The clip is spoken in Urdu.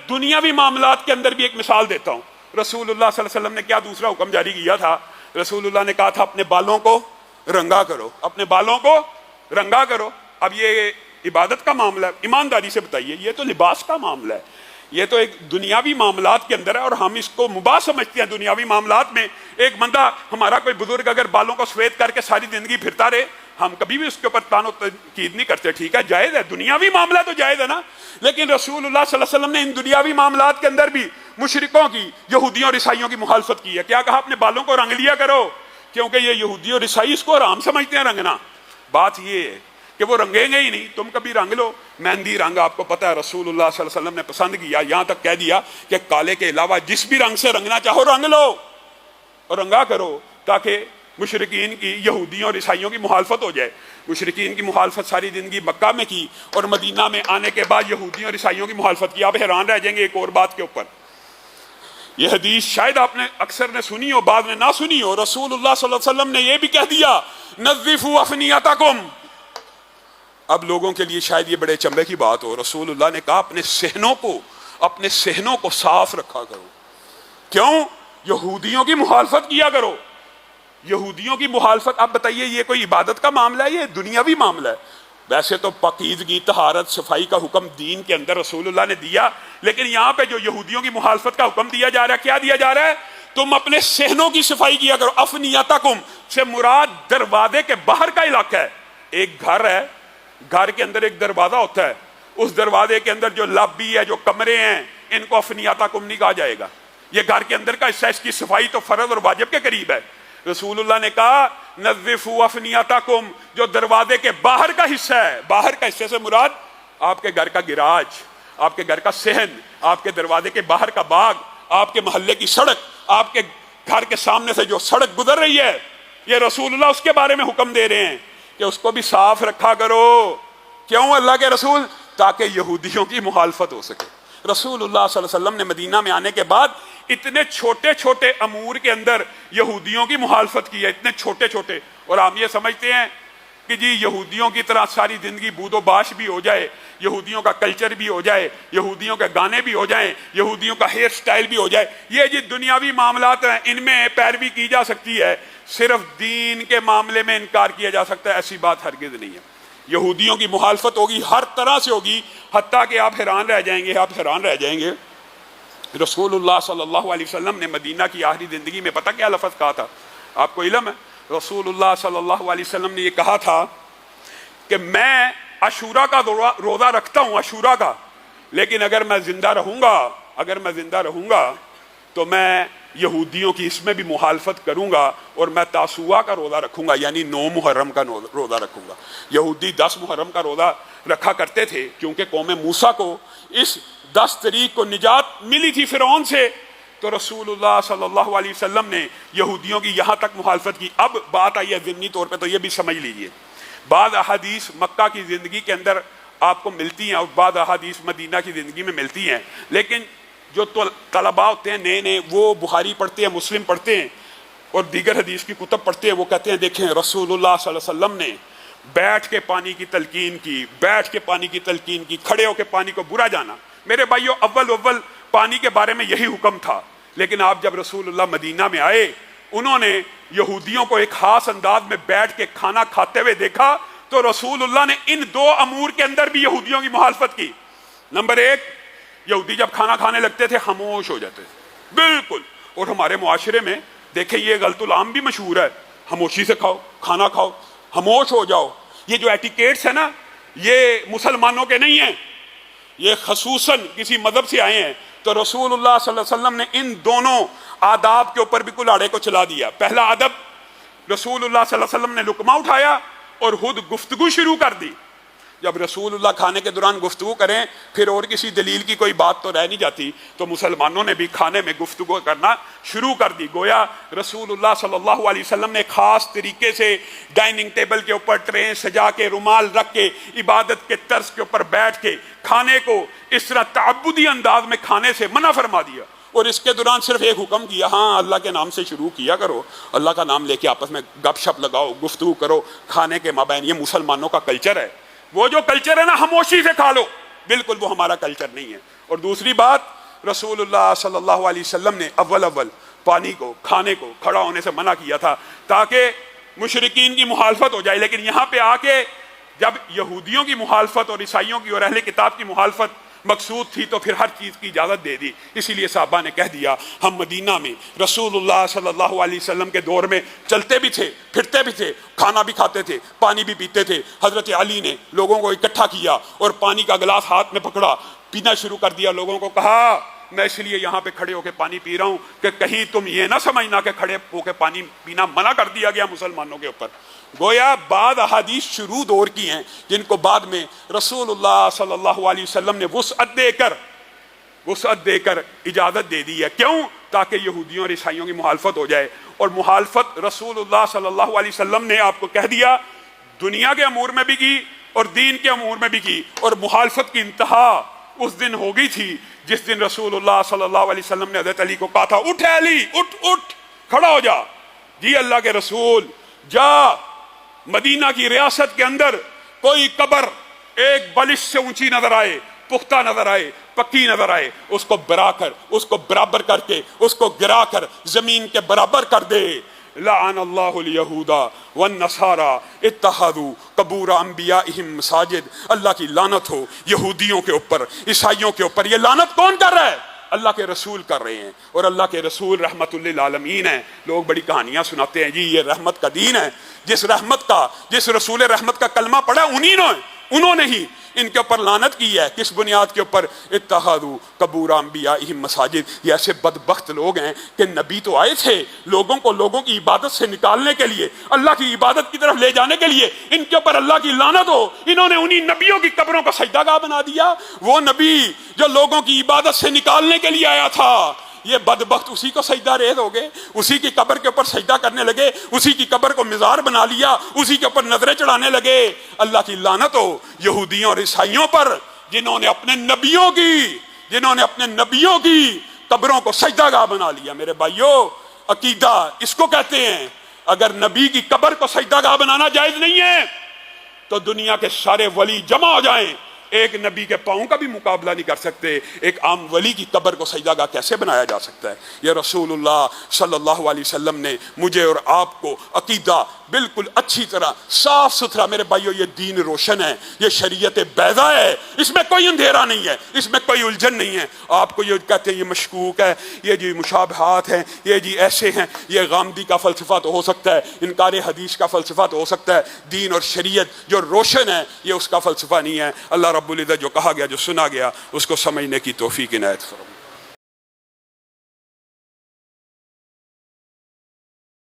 دنیاوی معاملات کے اندر بھی ایک مثال دیتا ہوں. رسول اللہ صلی اللہ علیہ وسلم نے کیا دوسرا حکم جاری کیا تھا؟ رسول اللہ نے کہا تھا اپنے بالوں کو رنگا کرو، اپنے بالوں کو رنگا کرو. اب یہ عبادت کا معاملہ ہے، ایمانداری سے بتائیے، یہ تو لباس کا معاملہ ہے، یہ تو ایک دنیاوی معاملات کے اندر ہے اور ہم اس کو مباح سمجھتے ہیں. دنیاوی معاملات میں ایک بندہ، ہمارا کوئی بزرگ اگر بالوں کو سفید کر کے ساری زندگی پھرتا رہے، ہم کبھی بھی اس کے اوپر تان و تنقید نہیں کرتے. ٹھیک ہے، جائز ہے، دنیاوی معاملہ تو جائز ہے نا. لیکن رسول اللہ صلی اللہ علیہ وسلم نے ان دنیاوی معاملات کے اندر بھی مشرکوں کی، یہودیوں اور عیسائیوں کی مخالفت کی ہے. کیا کہا؟ اپنے بالوں کو رنگ لیا کرو، کیونکہ یہ یہودی اور عیسائی اس کو حرام سمجھتے ہیں رنگنا. بات یہ ہے کہ وہ رنگیں گے ہی نہیں، تم کبھی رنگ لو. مہندی رنگ آپ کو پتہ ہے رسول اللہ صلی اللہ علیہ وسلم نے پسند کیا، یہاں تک کہہ دیا کہ کالے کے علاوہ جس بھی رنگ سے رنگنا چاہو رنگ لو اور رنگا کرو، تاکہ مشرکین کی، یہودیوں اور عیسائیوں کی مخالفت ہو جائے. مشرکین کی مخالفت ساری زندگی مکہ میں کی اور مدینہ میں آنے کے بعد یہودیوں اور عیسائیوں کی مخالفت کی. آپ حیران رہ جائیں گے ایک اور بات کے اوپر. یہ حدیث شاید آپ نے اکثر نے سنی ہو، بعد نے نہ سنی ہو. رسول اللہ صلی اللہ علیہ وسلم نے یہ بھی کہہ دیا نظفوا افنیتکم. اب لوگوں کے لیے شاید یہ بڑے چمبے کی بات ہو. رسول اللہ نے کہا اپنے صحنوں کو صاف رکھا کرو. کیوں؟ یہودیوں کی مخالفت کیا کرو. یہودیوں کی مخالفت. اب بتائیے یہ کوئی عبادت کا معاملہ ہے، یہ دنیاوی معاملہ ہے. ویسے تو پاکیزگی، طہارت، صفائی کا حکم دین کے اندر رسول اللہ نے دیا، لیکن یہاں پہ جو یہودیوں کی مخالفت کا حکم دیا جا رہا ہے، کیا دیا جا رہا ہے؟ تم اپنے صحنوں کی صفائی کیا کرو. افنیتکم سے مراد دروازے کے باہر کا علاقہ ہے. ایک گھر ہے، گھر کے اندر ایک دروازہ ہوتا ہے، اس دروازے کے اندر جو لابی ہے، جو کمرے ہیں، ان کو افنیتکم نہیں کہا جائے گا. یہ گھر کے اندر کا حصہ، اس کی صفائی تو فرض اور واجب کے قریب ہے. رسول اللہ نے کہا نظفوا افنیتکم، جو دروازے کے باہر کا حصہ ہے. باہر کا حصے سے مراد آپ کے گھر کا گراج، آپ کے گھر کا صحن، آپ کے دروازے کے باہر کا باغ، آپ کے محلے کی سڑک، آپ کے گھر کے سامنے سے جو سڑک گزر رہی ہے، یہ رسول اللہ اس کے بارے میں حکم دے رہے ہیں کہ اس کو بھی صاف رکھا کرو. کیوں اللہ کے رسول؟ تاکہ یہودیوں کی مخالفت ہو سکے. رسول اللہ صلی اللہ علیہ وسلم نے مدینہ میں آنے کے بعد اتنے چھوٹے چھوٹے امور کے اندر یہودیوں کی مخالفت کی ہے، اتنے چھوٹے چھوٹے. اور ہم یہ سمجھتے ہیں کہ جی یہودیوں کی طرح ساری زندگی بود و باش بھی ہو جائے، یہودیوں کا کلچر بھی ہو جائے، یہودیوں کے گانے بھی ہو جائیں، یہودیوں کا ہیئر سٹائل بھی ہو جائے. یہ جی دنیاوی معاملات ہیں، ان میں پیروی کی جا سکتی ہے. صرف دین کے معاملے میں انکار کیا جا سکتا ہے، ایسی بات ہرگز نہیں ہے. یہودیوں کی مخالفت ہوگی، ہر طرح سے ہوگی، حتیٰ کہ آپ حیران رہ جائیں گے. رسول اللہ صلی اللہ علیہ وسلم نے مدینہ کی آخری زندگی میں پتہ کیا لفظ کہا تھا؟ آپ کو علم ہے؟ رسول اللہ صلی اللہ علیہ وسلم نے یہ کہا تھا کہ میں عاشورہ کا روزہ رکھتا ہوں، عاشورہ کا، لیکن اگر میں زندہ رہوں گا تو میں یہودیوں کی اس میں بھی مخالفت کروں گا اور میں تاسوعہ کا روزہ رکھوں گا، یعنی 9 محرم کا روزہ رکھوں گا. یہودی 10 محرم کا روزہ رکھا کرتے تھے کیونکہ قوم موسیٰ کو اس 10 تاریخ کو نجات ملی تھی فرعون سے. تو رسول اللہ صلی اللہ علیہ وسلم نے یہودیوں کی یہاں تک مخالفت کی. اب بات آئی ہے ضمنی طور پہ تو یہ بھی سمجھ لیجئے، بعض احادیث مکہ کی زندگی کے اندر آپ کو ملتی ہیں اور بعض احادیث مدینہ کی زندگی میں ملتی ہیں. لیکن جو طلباء ہوتے ہیں نئے وہ بخاری پڑھتے ہیں، مسلم پڑھتے ہیں اور دیگر حدیث کی کتب پڑھتے ہیں، وہ کہتے ہیں دیکھیں رسول اللہ صلی اللہ علیہ وسلم نے بیٹھ کے پانی کی تلقین کی، کھڑے ہو کے پانی کو برا جانا. میرے بھائیو، اول پانی کے بارے میں یہی حکم تھا، لیکن آپ جب رسول اللہ مدینہ میں آئے، انہوں نے یہودیوں کو ایک خاص انداز میں بیٹھ کے کھانا کھاتے ہوئے دیکھا تو رسول اللہ نے ان 2 امور کے اندر بھی یہودیوں کی مخالفت کی. نمبر 1، یہودی جب کھانا کھانے لگتے تھے خاموش ہو جاتے تھے بالکل. اور ہمارے معاشرے میں دیکھیں یہ غلط العام بھی مشہور ہے، خاموشی سے کھاؤ، کھانا کھاؤ، خاموش ہو جاؤ. یہ جو ایٹیکیٹس ہیں نا، یہ مسلمانوں کے نہیں ہیں، یہ خصوصاً کسی مذہب سے آئے ہیں. تو رسول اللہ صلی اللہ علیہ وسلم نے ان دونوں آداب کے اوپر بھی کلاڑے کو چلا دیا. پہلا ادب، رسول اللہ صلی اللہ علیہ وسلم نے لقمہ اٹھایا اور خود گفتگو شروع کر دی. جب رسول اللہ کھانے کے دوران گفتگو کریں پھر اور کسی دلیل کی کوئی بات تو رہ نہیں جاتی، تو مسلمانوں نے بھی کھانے میں گفتگو کرنا شروع کر دی. گویا رسول اللہ صلی اللہ علیہ وسلم نے خاص طریقے سے ڈائننگ ٹیبل کے اوپر ٹرے سجا کے، رومال رکھ کے، عبادت کے طرز کے اوپر بیٹھ کے کھانے کو اس طرح تعبدی انداز میں کھانے سے منع فرما دیا. اور اس کے دوران صرف ایک حکم کیا، ہاں اللہ کے نام سے شروع کیا کرو، اللہ کا نام لے کے آپس میں گپ شپ لگاؤ، گفتگو کرو کھانے کے مابین. یہ مسلمانوں کا کلچر ہے. وہ جو کلچر ہے نا خاموشی سے کھا لو، بالکل وہ ہمارا کلچر نہیں ہے. اور دوسری بات، رسول اللہ صلی اللہ علیہ وسلم نے اول پانی کو کھانے کو کھڑا ہونے سے منع کیا تھا تاکہ مشرکین کی مخالفت ہو جائے، لیکن یہاں پہ آ کے جب یہودیوں کی مخالفت اور عیسائیوں کی اور اہل کتاب کی مخالفت مقصود تھی تو پھر ہر چیز کی اجازت دے دی۔ اسی لیے صحابہ نے کہہ دیا ہم مدینہ میں رسول اللہ صلی اللہ علیہ وسلم کے دور میں چلتے بھی تھے، پھرتے بھی تھے، کھانا بھی کھاتے تھے، پانی بھی پیتے تھے۔ حضرت علی نے لوگوں کو اکٹھا کیا اور پانی کا گلاس ہاتھ میں پکڑا، پینا شروع کر دیا۔ لوگوں کو کہا میں اس لیے یہاں پہ کھڑے ہو کے پانی پی رہا ہوں کہ کہیں تم یہ نہ سمجھنا کہ کھڑے ہو کے پانی پینا منع کر دیا گیا مسلمانوں کے اوپر۔ گویا بعض احادیث شروع دور کی ہیں جن کو بعد میں رسول اللہ صلی اللہ علیہ وسلم نے وسعت دے کر اجازت دے دی ہے۔ کیوں؟ تاکہ یہودیوں اور عیسائیوں کی مخالفت ہو جائے، اور مخالفت رسول اللہ صلی اللہ علیہ وسلم نے آپ کو کہہ دیا دنیا کے امور میں بھی کی اور دین کے امور میں بھی کی، اور مخالفت کی انتہا اس دن ہو گئی تھی جس دن رسول اللہ صلی اللہ علیہ وسلم نے حضرت علی کو کہا تھا اٹھ علی، اٹھ کھڑا ہو جا، جی اللہ کے رسول جا، مدینہ کی ریاست کے اندر کوئی قبر ایک بلش سے اونچی نظر آئے، پختہ نظر آئے، پکی نظر آئے، اس کو برا کر، اس کو برابر کر کے، اس کو گرا کر زمین کے برابر کر دے۔ لعن اللہ الیہود والنصارى اتخذوا قبور انبیائہم مساجد، اللہ کی لعنت ہو یہودیوں کے اوپر، عیسائیوں کے اوپر۔ یہ لعنت کون کر رہا ہے؟ اللہ کے رسول کر رہے ہیں، اور اللہ کے رسول رحمت للعالمین ہیں۔ لوگ بڑی کہانیاں سناتے ہیں جی یہ رحمت کا دین ہے، جس رسول رحمت کا کلمہ پڑھا انہوں نے ہی ان کے اوپر لعنت کی ہے۔ کس بنیاد کے اوپر؟ اتخذوا قبور انبیائہم مساجد۔ یہ ایسے بدبخت لوگ ہیں کہ نبی تو آئے تھے لوگوں کو لوگوں کی عبادت سے نکالنے کے لیے، اللہ کی عبادت کی طرف لے جانے کے لیے، ان کے اوپر اللہ کی لعنت ہو، انہوں نے انہی نبیوں کی قبروں کو سجدہ گاہ بنا دیا۔ وہ نبی جو لوگوں کی عبادت سے نکالنے کے لیے آیا تھا، یہ بدبخت اسی کو سجدہ ریز ہو گئے، اسی کی قبر کے اوپر سجدہ کرنے لگے، اسی کی قبر کو مزار بنا لیا، اسی کے اوپر نظریں چڑھانے لگے۔ اللہ کی لعنت ہو یہودیوں اور عیسائیوں پر جنہوں نے اپنے نبیوں کی قبروں کو سجدہ گاہ بنا لیا۔ میرے بھائیو، عقیدہ اس کو کہتے ہیں۔ اگر نبی کی قبر کو سجدہ گاہ بنانا جائز نہیں ہے تو دنیا کے سارے ولی جمع ہو جائیں، ایک نبی کے پاؤں کا بھی مقابلہ نہیں کر سکتے۔ ایک عام ولی کی قبر کو سجدہ گاہ کیسے بنایا جا سکتا ہے؟ یہ رسول اللہ صلی اللہ علیہ وسلم نے مجھے اور آپ کو عقیدہ بالکل اچھی طرح صاف ستھرا، میرے بھائیو یہ دین روشن ہے، یہ شریعت بیضاء ہے، اس میں کوئی اندھیرا نہیں ہے، اس میں کوئی الجھن نہیں ہے۔ آپ کو یہ کہتے ہیں یہ مشکوک ہے، یہ جی مشابہات ہیں، یہ جی ایسے ہیں، یہ غامدی کا فلسفہ تو ہو سکتا ہے، انکار حدیث کا فلسفہ تو ہو سکتا ہے، دین اور شریعت جو روشن ہے یہ اس کا فلسفہ نہیں ہے۔ اللہ رب العزت جو کہا گیا، جو سنا گیا، اس کو سمجھنے کی توفیق عنایت فرمائے۔